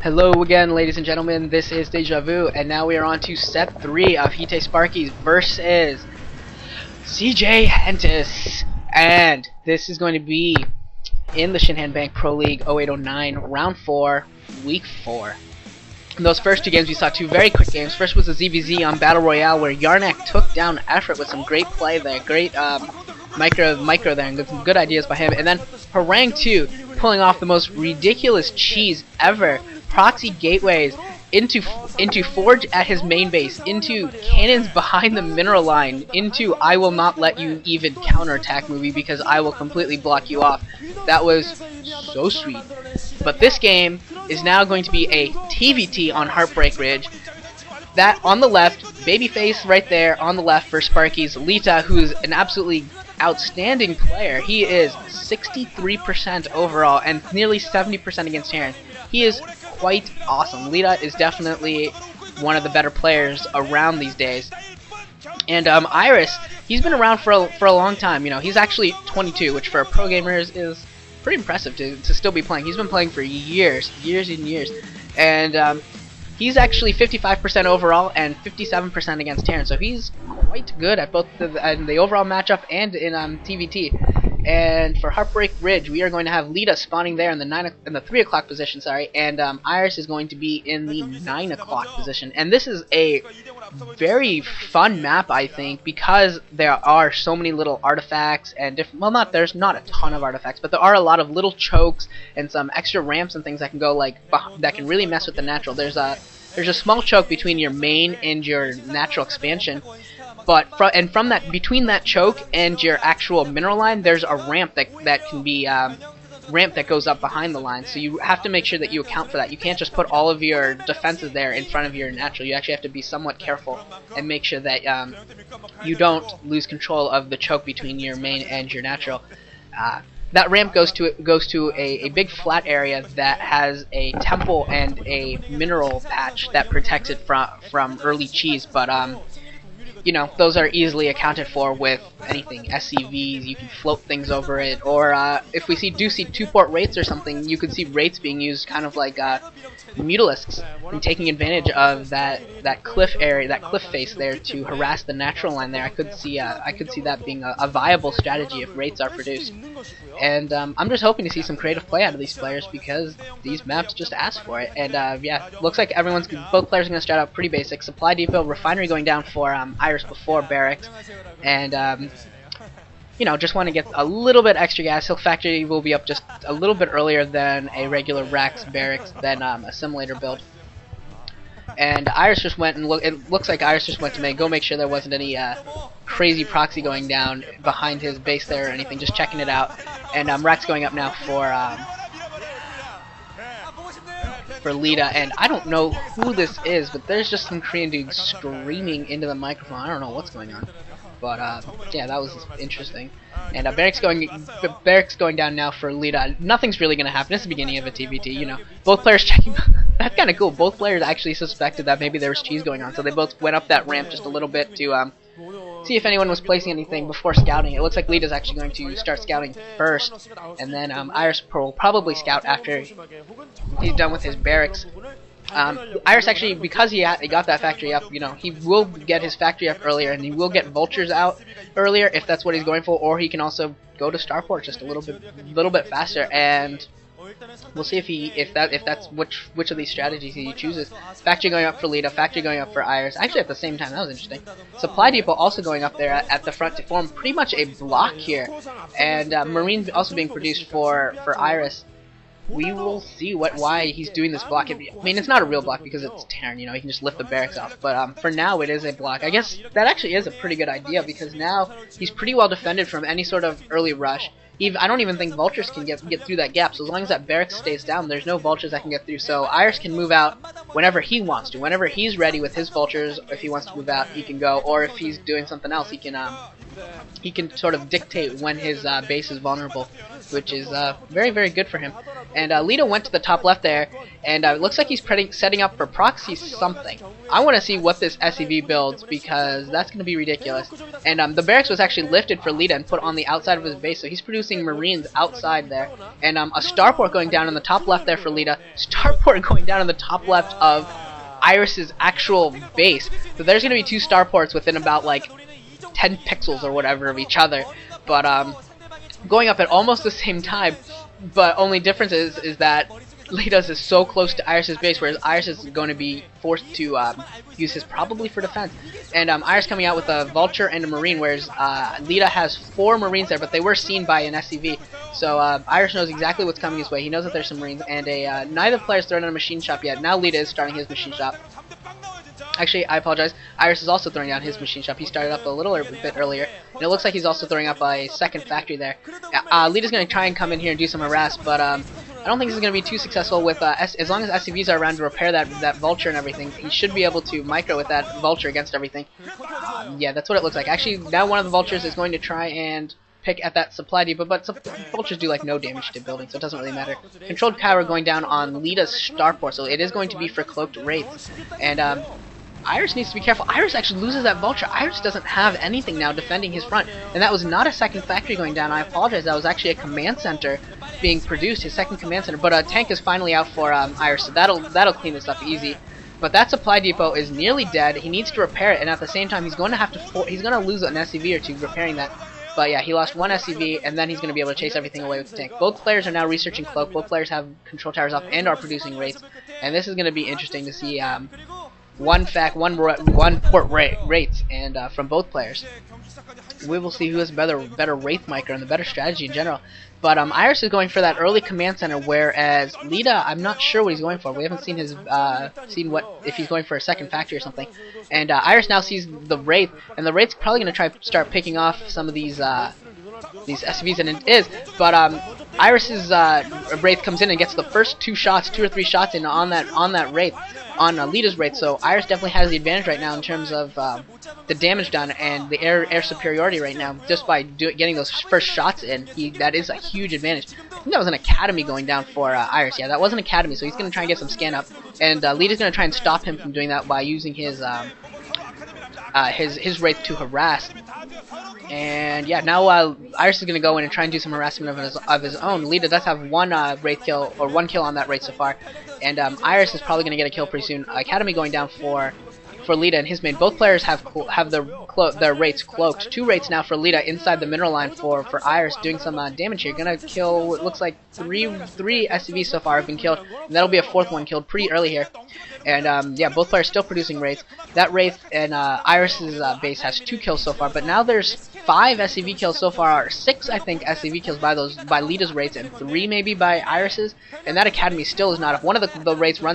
Hello again, ladies and gentlemen, this is Deja Vu, and now we are on to set 3 of Hite Sparkyz versus CJ Entus. And this is going to be in the Shinhan Bank Proleague 0809, round 4, week 4. In those first two games, we saw two very quick games. First was the ZVZ on Battle Royale, where Yarnak took down Effort with some great play there, great micro there, and some good ideas by him. And then Harangue 2, pulling off the most ridiculous cheese ever. Proxy gateways into Forge at his main base, into cannons behind the mineral line, into I will not let you even counterattack movie because I will completely block you off. That was so sweet. But this game is now going to be a TVT on Heartbreak Ridge. That on the left, babyface right there on the left for Sparkyz, Leta, who's an absolutely outstanding player. He is 63% overall and nearly 70% against Terran. He is quite awesome. Leta is definitely one of the better players around these days. And Iris, he's been around for a long time. You know, he's actually 22, which for pro gamers is pretty impressive to still be playing. He's been playing for years and years. And he's actually 55% overall and 57% against Terran. So he's quite good at both the overall matchup and in TVT. And for Heartbreak Ridge, we are going to have Leta spawning there in the 3 o'clock position, sorry, and Iris is going to be in the 9 o'clock position. And this is a very fun map, I think, because there are so many little artifacts and different. Well, there's not a ton of artifacts, but there are a lot of little chokes and some extra ramps and things that can go that can really mess with the natural. There's a small choke between your main and your natural expansion. But from that, between that choke and your actual mineral line, there's a ramp that can be ramp that goes up behind the line. So you have to make sure that you account for that. You can't just put all of your defenses there in front of your natural. You actually have to be somewhat careful and make sure that you don't lose control of the choke between your main and your natural. That ramp goes to a big flat area that has a temple and a mineral patch that protects it from early cheese, but you know, those are easily accounted for with anything. SCVs, you can float things over it, or if we see 2-port rates or something, you could see rates being used kind of like mutalisks and taking advantage of that cliff area, that cliff face there to harass the natural line there. I could see that being a viable strategy if rates are produced. And I'm just hoping to see some creative play out of these players because these maps just ask for it. And yeah, looks like both players are going to start out pretty basic. Supply depot, refinery going down for Iris before barracks, and you know, just want to get a little bit extra gas. Hill factory will be up just a little bit earlier than a regular Rax barracks, than a simulator build. And Iris just went and it looks like Iris just went to go make sure there wasn't any crazy proxy going down behind his base there or anything, just checking it out. And Rax going up now for Leta, and I don't know who this is, but there's just some Korean dude screaming into the microphone. I don't know what's going on, but yeah, that was interesting. And barracks going down now for Leta. Nothing's really gonna happen. It's the beginning of a TVT, you know. Both players checking. That's kind of cool. Both players actually suspected that maybe there was cheese going on, so they both went up that ramp just a little bit to see if anyone was placing anything before scouting. It looks like Leta's actually going to start scouting first, and then Iris will probably scout after he's done with his barracks. Iris actually, because he got that factory up, you know, he will get his factory up earlier, and he will get vultures out earlier if that's what he's going for, or he can also go to starport just a little bit faster, and we'll see if that's which of these strategies he chooses. Factory going up for Leta, factory going up for Iris, actually at the same time. That was interesting. Supply depot also going up there at the front to form pretty much a block here, and Marine also being produced for Iris. We will see why he's doing this block. I mean, it's not a real block because it's Terran, you know, he can just lift the barracks off. But for now, it is a block. I guess that actually is a pretty good idea because now he's pretty well defended from any sort of early rush. I don't even think vultures can get through that gap. So as long as that barracks stays down, there's no vultures that can get through. So Iris can move out whenever he wants to. Whenever he's ready with his vultures, if he wants to move out, he can go. Or if he's doing something else, he can he can sort of dictate when his base is vulnerable, which is very, very good for him. And Leta went to the top left there, and it looks like he's setting up for proxy something. I want to see what this SEV builds, because that's going to be ridiculous. And the barracks was actually lifted for Leta and put on the outside of his base, so he's producing Marines outside there. And a starport going down in the top left there for Leta. Starport going down in the top left of Iris's actual base. So there's going to be 2 starports within about like 10 pixels or whatever of each other, but going up at almost the same time. But only difference is that Leta's is so close to Iris's base, whereas Iris is going to be forced to use his probably for defense. And Iris coming out with a Vulture and a Marine, whereas Leta has 4 Marines there, but they were seen by an SCV. So Iris knows exactly what's coming his way. He knows that there's some Marines, and neither player's thrown in a machine shop yet. Now Leta is starting his machine shop. Actually, I apologize. Iris is also throwing down his machine shop. He started up a bit earlier, and it looks like he's also throwing up a second factory there. Leta's going to try and come in here and do some harass, but I don't think this is going to be too successful. With as long as SCVs are around to repair that Vulture and everything, he should be able to micro with that Vulture against everything. Yeah, that's what it looks like. Actually, now one of the Vultures is going to try and pick at that supply depot, but Vultures do like no damage to buildings, so it doesn't really matter. Controlled power going down on Leta's starport, so it is going to be for cloaked wraiths. And Iris needs to be careful. Iris actually loses that Vulture. Iris doesn't have anything now defending his front. And that was not a second factory going down. I apologize. That was actually a command center being produced, his second command center. But a tank is finally out for Iris, so that'll clean this up easy. But that supply depot is nearly dead. He needs to repair it, and at the same time, he's going to lose an SCV or 2 repairing that. But yeah, he lost 1 SCV, and then he's going to be able to chase everything away with the tank. Both players are now researching Cloak. Both players have control towers up and are producing wraiths. And this is going to be interesting to see one port wraiths, and from both players. We will see who has better wraith micro and the better strategy in general. But Iris is going for that early command center, whereas Leta, I'm not sure what he's going for. We haven't seen his if he's going for a second factory or something. And Iris now sees the wraith, and the wraith's probably going to try to start picking off some of these SCVs, and it is. But Iris's wraith comes in and gets the first 2 or 3 shots in on that wraith, on Leta's wraith. So Iris definitely has the advantage right now in terms of the damage done and the air superiority right now, just by getting those first shots in. That is a huge advantage. I think that was an Academy going down for Iris. Yeah, that was an Academy, so he's going to try and get some scan up, and Leta's going to try and stop him from doing that by using his wraith to harass. And yeah, now Iris is going to go in and try and do some harassment of his own. Leta does have 1 wraith kill, or 1 kill on that wraith so far, and Iris is probably going to get a kill pretty soon. Academy going down for Leta and his main. Both players have their wraiths cloaked. 2 wraiths now for Leta inside the mineral line for Iris, doing some damage here. Gonna kill, it looks like 3 SCVs so far have been killed, and that'll be a 4th one killed pretty early here. And yeah, both players still producing wraiths. That wraith and Iris's base has 2 kills so far, but now there's 5 SCV kills so far, or 6 I think SCV kills by Leta's wraiths, and 3 maybe by Iris's. And that Academy still is not up. One of the wraiths runs